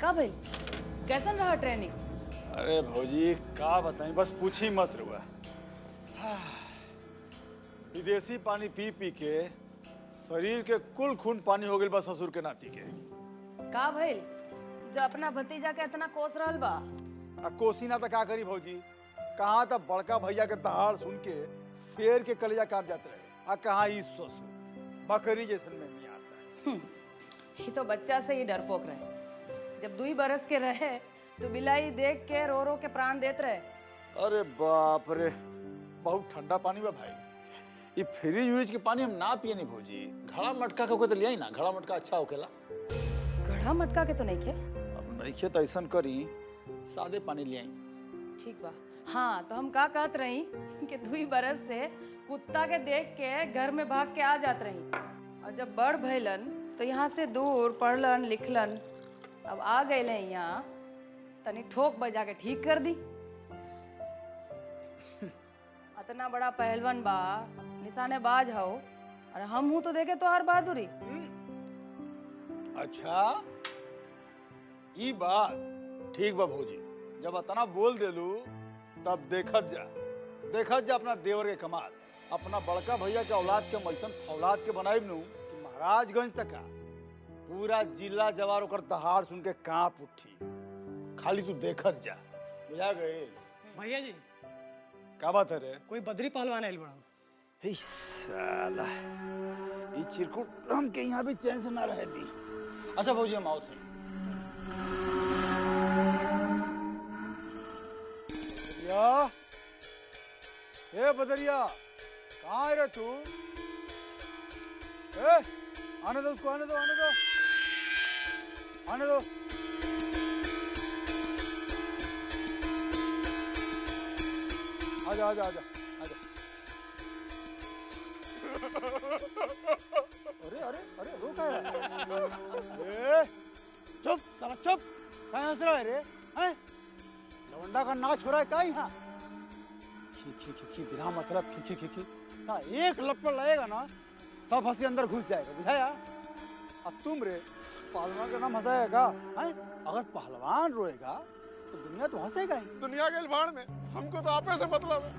का भाई कैसन रहा ट्रेनिंग? अरे भौजी का बताई, बस पूछी मत रुआ। विदेशी पानी पी पी के शरीर के कुल खून पानी हो गई बस ससुर के नाती के। का भइल जो अपना भतीजा के इतना कोस रहल बा? आ कोसी ना तो का करी भौजी, कहाँ तक बड़का भैया के दहाड़ सुन के शेर के कलेजा कांप जाते रहे, आ कहाँ ई ससुर बकरी जैसन में नहीं आता। ये तो बच्चा से ही डरपोक रहे। जब 2 बरस के रहे तो बिलाई देख के रो के प्राण देत रहे। अरे बाप रे, बहुत ठंडा पानी बा भाई। ये फ्रिज व्रिज के पानी हम ना पिए नहीं भौजी, घड़ा मटका के तो लिया ना, घड़ा मटका अच्छा होकेला। गढ़ा मटका के तो नहीं खे? अब नहीं खे तो ऐसा करी सादे पानी ले आई। ठीक बा। हाँ तो हम का कहत रही कि 2 बरस से कुत्ता के देख के घर में भाग के आ जात रही, और जब बड़ भइलन तो यहाँ से दूर पढ़लन लिखलन, अब आ गए यहाँ तनी ठोक बजा के ठीक कर दी। इतना बड़ा पहलवान बा, निशानेबाज हो, और हम हूँ तो देखे तो हर बहादुरी। अच्छा ई बात ठीक बा भौजी, जब इतना बोल देलू तब देखत जा अपना देवर के कमाल। अपना बड़का भैया के औलाद के मैसन फौलाद के बनाइब नू कि महाराजगंज तक का पूरा जिला जवार ओकर दहाड़ सुन के कांप उठी। खाली तू देखत जा, बुझा गए? भैया जी का बात है रे? कोई बद्री पहलवान आइल बड़ा। हे साला ई चिरकुट हम के यहाँ भी चैन से ना रहे दी। अच्छा भौजी हम आओ थे। बदरिया, ए बदरिया, कहाँ है रे तू? ए आने दो उसको, आने दो, आने दो, आने दो। आजा आजा आजा आजा। अरे अरे अरे रो क्या रहा है? चुप साला चुप, क्या हंस रहा है रे? हैं? लवंडा का नाच हो रहा है क्या यहाँ? खी बिना मतलब खी साला एक लपड़ लगेगा ना सब हंसी अंदर घुस जाएगा, बुझाया? अब तुम रे पहलवान का नाम हंसाएगा? हैं? अगर पहलवान रोएगा तो दुनिया तो हंसेगा ही। दुनिया के भाड़ में हमको तो आपे से मतलब है,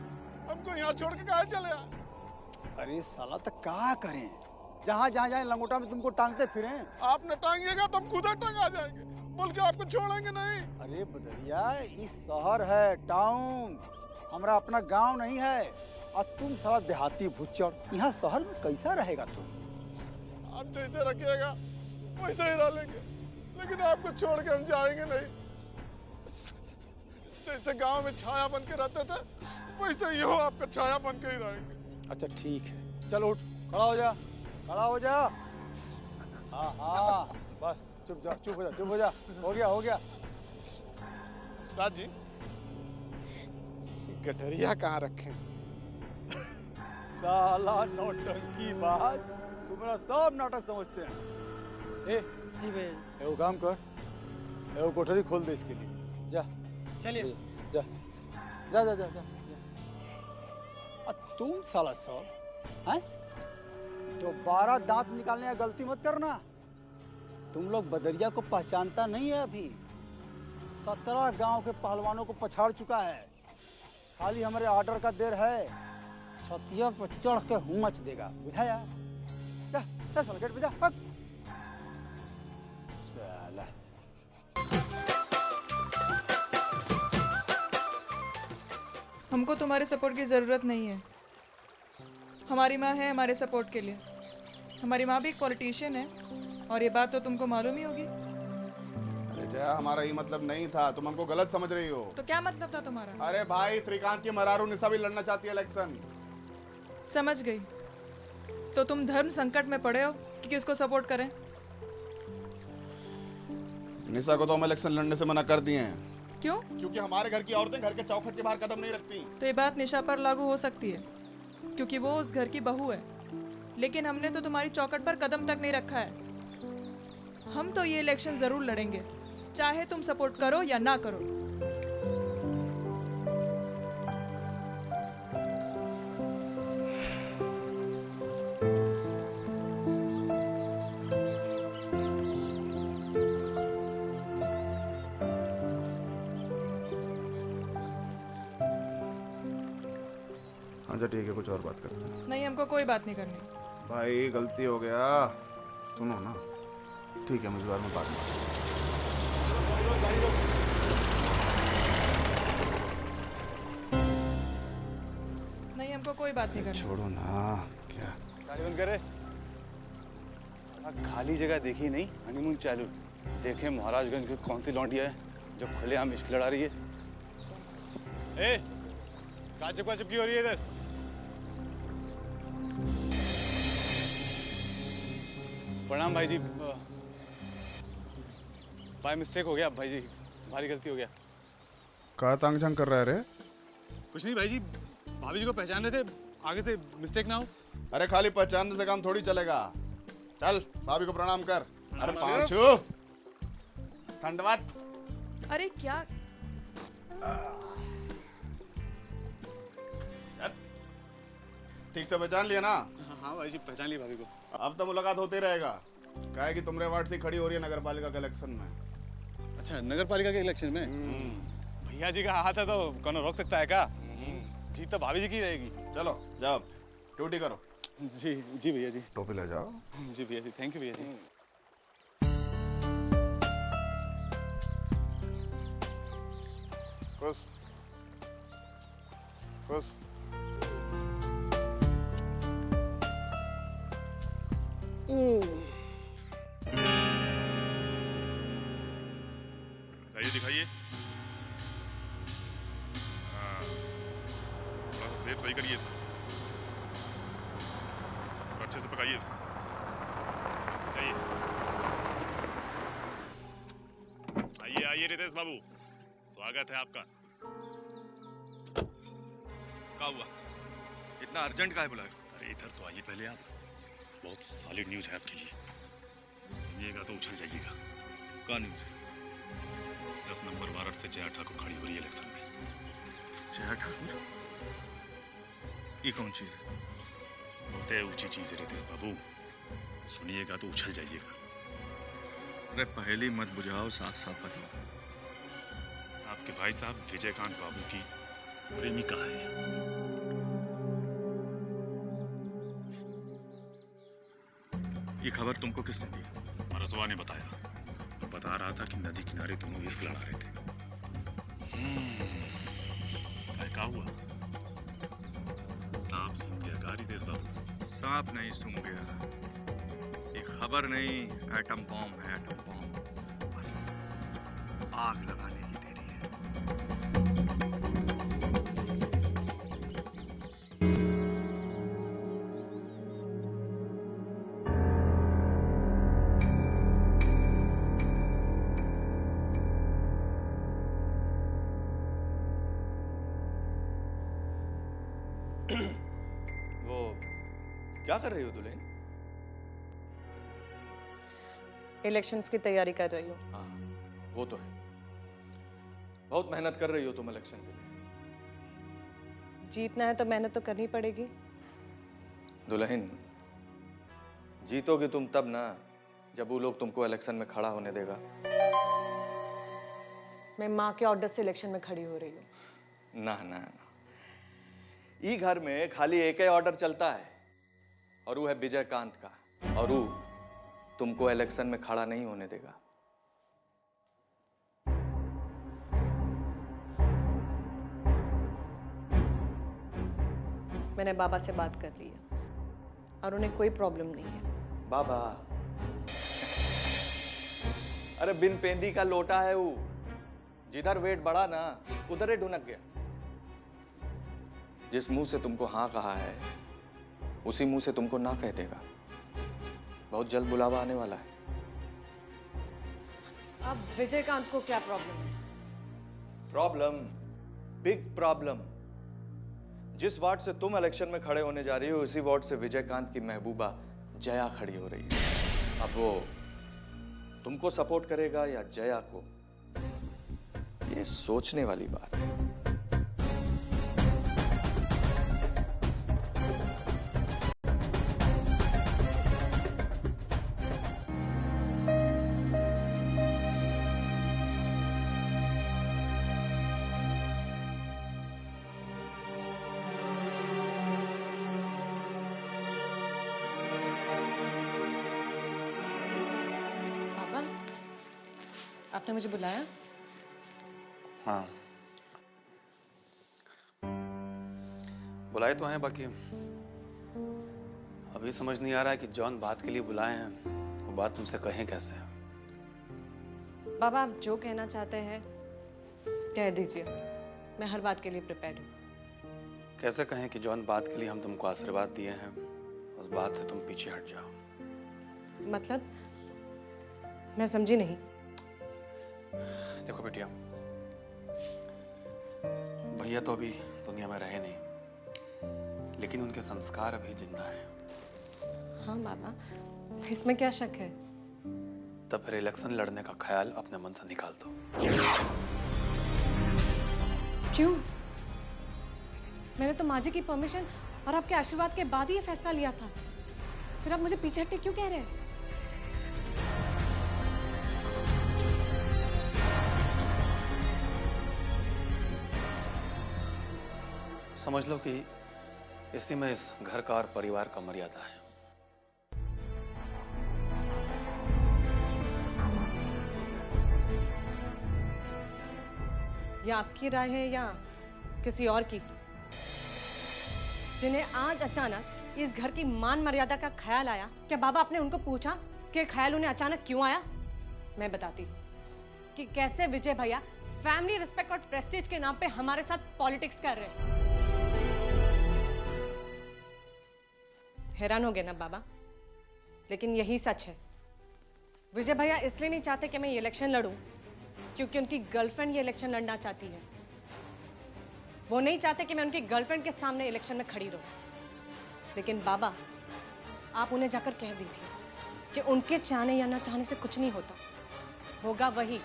हमको यहाँ छोड़ के काहे चले आ? अरे साला तो क्या करें, जहाँ जहाँ जाए लंगोटा में तुमको टांगते फिरे। आपने टांगिएगा तो हम खुद टंगा जाएंगे, बोल के आपको छोड़ेंगे नहीं। अरे बदरिया इस शहर है टाउन, हमारा अपना गांव नहीं है। और तुम साला देहाती भुच्चड़, यहाँ शहर में कैसा रहेगा तुम? आप जैसे रखिएगा वैसे ही रह लेंगे, लेकिन आपको छोड़ के हम जाएंगे नहीं। जैसे गांव में छाया बन के रहते थे वैसे ही हो आपका छाया बन के ही रहेंगे। अच्छा ठीक है, चलो उठ, खड़ा हो जा, खड़ा हो जा। हाँ हाँ बस चुप जा, चुप हो जा, चुप हो जा, हो गया। साथ जी गठरिया कहाँ रखे? साला नौटंकी बाज, तुम्हारा सब नाटक समझते हैं। ए जी भैया। एगो काम कर, एगो कोठरी खोल दे इसके लिए, जा चलिए जा जा जा जा, जा। तुम साला सब हैं? दोबारा दांत निकालने की गलती मत करना। तुम लोग बदरिया को पहचानता नहीं है अभी। 17 गांव के पहलवानों को पछाड़ चुका है, खाली हमारे ऑर्डर का देर है। छतिया पर चढ़ के हुमच देगा, बुझाया? जा जा साला गेट पे जा, भाग। साला हमको तुम्हारे सपोर्ट की ज़रूरत नहीं है। हमारी माँ है हमारे सपोर्ट के लिए। हमारी माँ भी एक पॉलिटिशियन है, और ये बात तो तुमको मालूम ही होगी। अरे जया, हमारा ये मतलब नहीं था, तुम हमको गलत समझ रही हो। तो क्या मतलब था तुम्हारा? अरे भाई, श्रीकांत की मरारू निशा भी लड़ना चाहती है इलेक्शन। समझ गई। तो तुम धर्म संकट में पड़े हो कि किसको सपोर्ट करें? निशा को तो हम इलेक्शन लड़ने से मना कर दिए हैं। क्यों? क्योंकि हमारे घर की औरतें घर के चौखट के बाहर कदम नहीं रखती। तो ये बात निशा पर लागू हो सकती है, क्योंकि वो उस घर की बहू है। लेकिन हमने तो तुम्हारी चौखट पर कदम तक नहीं रखा है। हम तो ये इलेक्शन ज़रूर लड़ेंगे, चाहे तुम सपोर्ट करो या ना करो। अच्छा ठीक है, कुछ और बात करते हैं। नहीं, हमको कोई बात नहीं करनी। भाई गलती हो गया, सुनो ना। ठीक है, हम इस बार में बात मारेंगे। नहीं, हमको कोई बात नहीं करनी। छोड़ो ना। क्या गाड़ी बंद करे। साला खाली जगह देखी नहीं, हनीमून चालू। देखे महाराजगंज की कौन सी लौंडिया है जो खुलेआम इश्क लड़ा रही है। ए, कहाँ चिपका चिपकी हो रही है इधर? प्रणाम भाई जी। बाय मिस्टेक हो गया भाई जी, भारी गलती हो गया। कहा तांग झांग कर रहा है रे? कुछ नहीं भाई जी, भाभी जी को पहचान रहे थे, आगे से मिस्टेक ना हो। अरे खाली पहचानने से काम थोड़ी चलेगा। चल भाभी को प्रणाम कर। अरे प्रणाम पांचू, ठंडवात। अरे क्या? ठीक से पहचान लिया ना? हाँ भाई जी, पहचान ली भाभी को। अब तो मुलाकात होती रहेगा। क्या है कि तुमरे वार्ड से खड़ी हो रही है नगर पालिका के इलेक्शन में। अच्छा, नगर पालिका के इलेक्शन में भैया जी का हाथ है तो कौन रोक सकता है क्या? जीत तो भाभी जी की रहेगी। चलो जाओ, ड्यूटी करो। जी जी भैया जी। टोपी ले जाओ। जी भैया जी, थैंक यू भैया जी। खुश खुश। दिखाइए दिखाइए। हाँ, थोड़ा सा शेप सही करिए इसको, और अच्छे से पकाइए इसको। चाहिए। आइए आइए रितेश बाबू, स्वागत है आपका। क्या हुआ? इतना अर्जेंट काहे बुलाए? अरे इधर तो आइए पहले आप, बहुत सॉलिड न्यूज है आपके लिए, सुनिएगा तो उछल जाइएगा। क्या न्यूज? 10 नंबर वार्ड से जया ठाकुर खड़ी हो रही है इलेक्शन में। जया ठाकुर? ये कौन चीज है? बहुत ऊंची चीज है रितेश बाबू, सुनिएगा तो उछल जाइएगा। अरे पहली मत बुझाओ, साथ साथ बताओ। आपके भाई साहब विजयकांत बाबू की प्रेमिका है। ये खबर तुमको किसने दी? रसवा ने बताया, वो बता रहा था कि नदी किनारे दोनों इश्क लड़ा रहे थे। क्या हुआ? सांप सूंघ गया का रितेश बाबू? सांप नहीं सूंघ गया, ये खबर नहीं, एटम बॉम्ब है, एटम बॉम्ब। बस आग लगाने की देरी है। वो क्या कर रही हो दुल्हन? इलेक्शंस की तैयारी कर रही हूँ। हाँ, वो तो है। बहुत मेहनत कर रही हो तुम इलेक्शन के लिए। जीतना है तो मेहनत तो करनी पड़ेगी। दुल्हन, जीतोगी तुम तब ना जब वो लोग तुमको इलेक्शन में खड़ा होने देगा। मैं माँ के ऑर्डर से इलेक्शन में खड़ी हो रही हूँ। ना ना ना, ई घर में खाली एक ही ऑर्डर चलता है, और वो है विजयकांत का, और वो तुमको इलेक्शन में खड़ा नहीं होने देगा। मैंने बाबा से बात कर ली है और उन्हें कोई प्रॉब्लम नहीं है। बाबा? अरे बिन पेंदी का लोटा है वो, जिधर वेट बढ़ा ना उधर ही ढुनक गया। जिस मुंह से तुमको हाँ कहा है उसी मुंह से तुमको ना कह देगा। बहुत जल्द बुलावा आने वाला है। अब विजयकांत को क्या प्रॉब्लम है? Problem, big problem. जिस वार्ड से तुम इलेक्शन में खड़े होने जा रही हो उसी वार्ड से विजयकांत की महबूबा जया खड़ी हो रही है। अब वो तुमको सपोर्ट करेगा या जया को, ये सोचने वाली बात है। आपने मुझे बुलाया? हाँ, बुलाए तो हैं, बाकी अभी समझ नहीं आ रहा है कि जॉन बात के लिए बुलाए हैं, वो बात तुमसे कहें कैसे। बाबा, आप जो कहना चाहते हैं कह दीजिए, मैं हर बात के लिए प्रिपेयर्ड हूँ। कैसे कहें कि जॉन बात के लिए हम तुमको आशीर्वाद दिए हैं, उस बात से तुम पीछे हट जाओ। मतलब मैं समझी नहीं। देखो बेटिया, भैया तो अभी दुनिया में रहे नहीं, लेकिन उनके संस्कार अभी जिंदा हैं। हाँ बाबा, इसमें क्या शक है? तब फिर इलेक्शन लड़ने का ख्याल अपने मन से निकाल दो। क्यों? मैंने तो माँ जी की परमिशन और आपके आशीर्वाद के बाद ही ये फैसला लिया था। फिर आप मुझे पीछे हटके क्यों कह रहे हैं? समझ लो कि इसी में इस घर का और परिवार का मर्यादा है। ये आपकी राय है या किसी और की? जिन्हें आज अचानक इस घर की मान मर्यादा का ख्याल आया, क्या बाबा आपने उनको पूछा कि ख्याल उन्हें अचानक क्यों आया? मैं बताती हूँ कि कैसे विजय भैया फैमिली रिस्पेक्ट और प्रेस्टीज के नाम पे हमारे साथ पॉलिटिक्स कर रहे हैं। हैरान हो गए ना बाबा? लेकिन यही सच है। विजय भैया इसलिए नहीं चाहते कि मैं ये इलेक्शन लड़ूं क्योंकि उनकी गर्लफ्रेंड ये इलेक्शन लड़ना चाहती है। वो नहीं चाहते कि मैं उनकी गर्लफ्रेंड के सामने इलेक्शन में खड़ी रहूं। लेकिन बाबा, आप उन्हें जाकर कह दीजिए कि उनके चाहने या ना चाहने से कुछ नहीं होता, होगा वही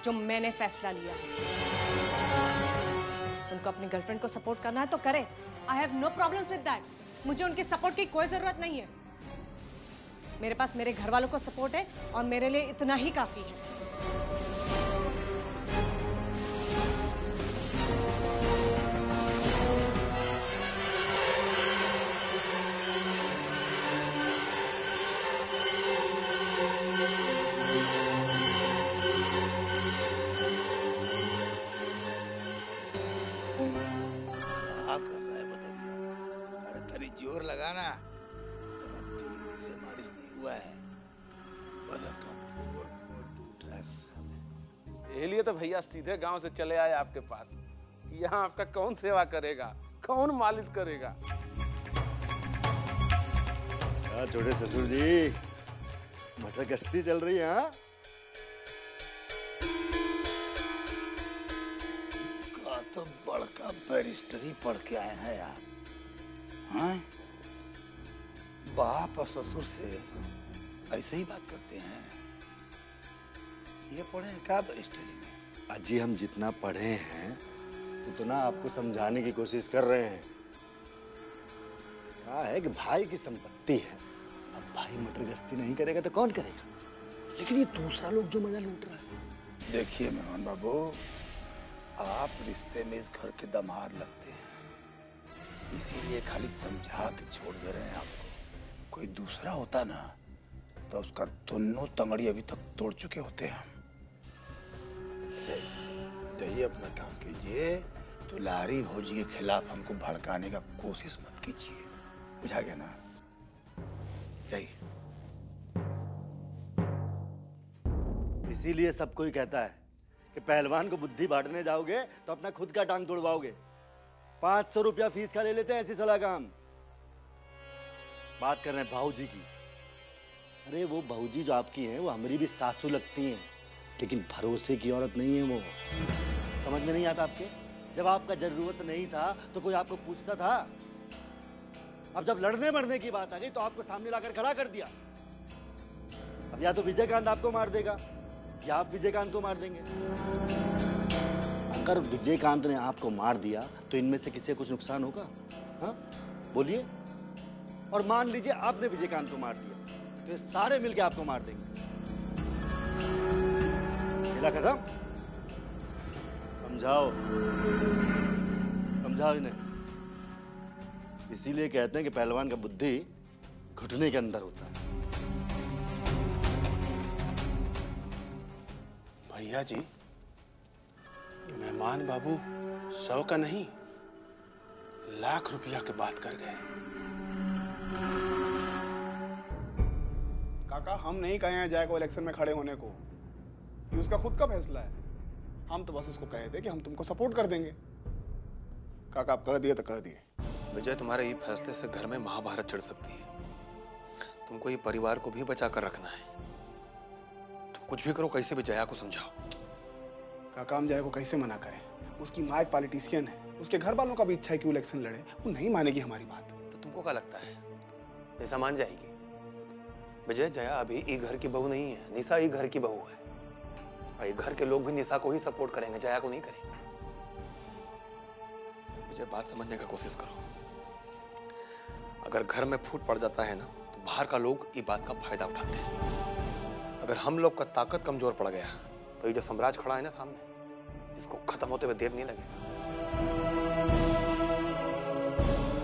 जो मैंने फैसला लिया है। उनको अपनी गर्लफ्रेंड को सपोर्ट करना है तो करे। I have no problems with that. मुझे उनकी सपोर्ट की कोई जरूरत नहीं है। मेरे पास मेरे घर वालों को सपोर्ट है और मेरे लिए इतना ही काफी है। क्या कर रहा है बदरिया? अरे तरी जोर लगाना, साला 3 दिन से मालिश नहीं हुआ है। बदन का फूल टूट रहा है। ये लिए तो भैया सीधे गांव से चले आए आपके पास कि यहाँ आपका कौन सेवा करेगा, कौन मालिश करेगा। छोटे ससुर जी, मटर गश्ती चल रही है? हाँ, का तो बड़का बैरिस्टरी पढ़ के आए हैं यार। हाँ, बाप और ससुर से ऐसे ही बात करते हैं। ये पढ़े हैं क्या बैरिस्टरी में? अजी, हम जितना पढ़े हैं उतना आपको समझाने की कोशिश कर रहे हैं। कहा है कि भाई की संपत्ति है, अब भाई मटर गश्ती नहीं करेगा तो कौन करेगा? लेकिन ये दूसरा लोग जो मजा लूट रहा है। देखिए मेहमान बाबू, आप रिश्ते में इस घर के दामाद लगते हैं, इसीलिए खाली समझा के छोड़ दे रहे हैं आपको। कोई दूसरा होता ना तो उसका दोनों तंगड़ी अभी तक तोड़ चुके होते हैं। जाइए अपना काम कीजिए, दुलारी भौजी के खिलाफ हमको भड़काने का कोशिश मत कीजिए, बुझा गया ना? जाइए। इसीलिए सब कोई कहता है कि पहलवान को बुद्धि बांटने जाओगे तो अपना खुद का टांग तोड़वाओगे। 500 रुपया फीस का ले लेते हैं ऐसी सलाह का हम। बात कर रहे हैं भाऊजी की। अरे वो भाऊजी जो आपकी हैं वो हमारी भी सासू लगती हैं, लेकिन भरोसे की औरत नहीं है वो। समझ में नहीं आता आपके? जब आपका जरूरत नहीं था तो कोई आपको पूछता था? अब जब लड़ने मरने की बात आ गई तो आपको सामने लाकर खड़ा कर दिया। अब या तो विजयकांत आपको मार देगा या आप विजयकांत को मार देंगे। अगर विजयकांत ने आपको मार दिया तो इनमें से किसी को कुछ नुकसान होगा? हाँ, बोलिए। और मान लीजिए आपने विजयकांत को मार दिया तो ये सारे मिलके आपको मार देंगे। खेला खत्म। समझाओ, समझाओ इन्हें। इसीलिए कहते हैं कि पहलवान का बुद्धि घुटने के अंदर होता है। भैया जी, ये मेहमान बाबू 100 का नहीं, लाख रुपया की बात कर गए। काका, हम नहीं कहे हैं जय को इलेक्शन में खड़े होने को, ये उसका खुद का फैसला है। हम तो बस उसको कहे थे कि हम तुमको सपोर्ट कर देंगे। काका, आप कह दिए तो कह दिए। विजय, तुम्हारे ये फैसले से घर में महाभारत छिड़ सकती है। तुमको ये परिवार को भी बचा कर रखना है। तुम कुछ भी करो, कैसे भी जया को समझाओ। काका, हम जय को कैसे मना करें? उसकी माँ एक पॉलिटिशियन है, उसके घर वालों का भी इच्छा है कि वो इलेक्शन लड़े। वो नहीं मानेगी हमारी बात। तो तुमको क्या लगता है निशा मान जाएगी? विजय, जया अभी ये घर की बहू नहीं है, निशा ये घर की बहू है। और ये घर के लोग भी निशा को ही सपोर्ट करेंगे, जया को नहीं करेंगे। विजय, बात समझने का कोशिश करो। अगर घर में फूट पड़ जाता है ना, तो बाहर का लोग ये बात का फायदा उठाते हैं। अगर हम लोग का ताकत कमजोर पड़ गया, तो ये जो साम्राज्य खड़ा है ना सामने, इसको खत्म होते हुए देर नहीं लगेगा।